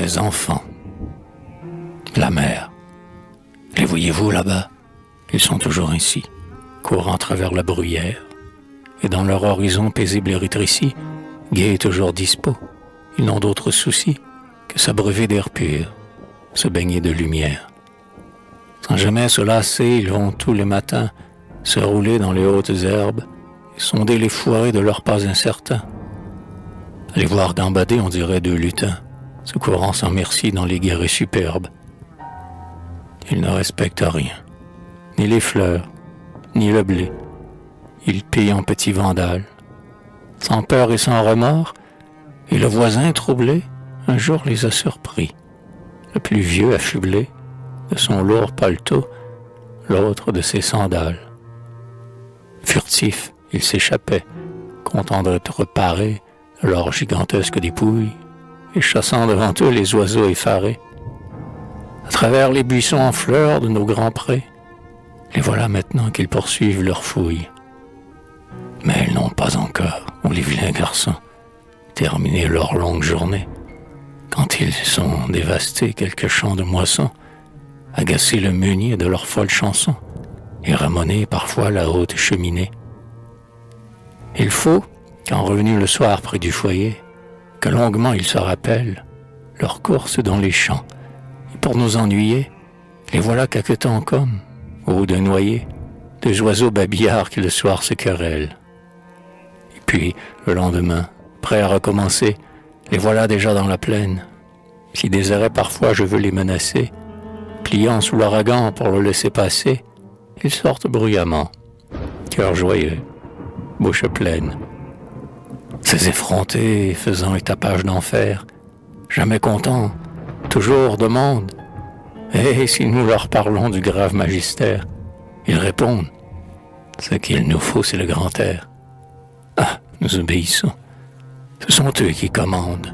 mes enfants. La mer. Les voyez-vous là-bas? Ils sont toujours ainsi, courant à travers la bruyère, et dans leur horizon paisible et rétréci, gai et toujours dispo, ils n'ont d'autre souci que s'abreuver d'air pur, se baigner de lumière. Sans jamais se lasser, ils vont tous les matins se rouler dans les hautes herbes et sonder les fourrés de leurs pas incertains. À les voir gambader, on dirait deux lutins, se courant sans merci dans les guérets superbes. Ils ne respectent rien, ni les fleurs, ni le blé. Ils pillent en petits vandales, sans peur et sans remords, et le voisin troublé, un jour les a surpris. Le plus vieux affublé de son lourd paletot, l'autre de ses sandales. Furtifs, ils s'échappaient, contents d'être parés de leurs gigantesques dépouilles, et chassant devant eux les oiseaux effarés. À travers les buissons en fleurs de nos grands prés, les voilà maintenant qu'ils poursuivent leur fouille. Mais ils n'ont pas encore, les vilains garçons, terminé leur longue journée, quand ils ont dévasté quelques champs de moisson, agacé le meunier de leurs folles chansons, et ramoné parfois la haute cheminée. Il faut, quand revenus le soir près du foyer, que longuement ils se rappellent leur course dans les champs, et pour nous ennuyer, les voilà caquetant comme, au haut d'un noyer, deux oiseaux babillards qui le soir se querellent. Et puis, le lendemain, prêts à recommencer, les voilà déjà dans la plaine. Si des arrêts parfois je veux les menacer, pliant sous l'ouragan pour le laisser passer, ils sortent bruyamment, cœur joyeux, bouche pleine. Ces effrontés faisant étapage d'enfer, jamais contents, toujours demandent. Et si nous leur parlons du grave magistère, ils répondent, ce qu'il nous faut, c'est le grand air. Ah, nous obéissons. Ce sont eux qui commandent.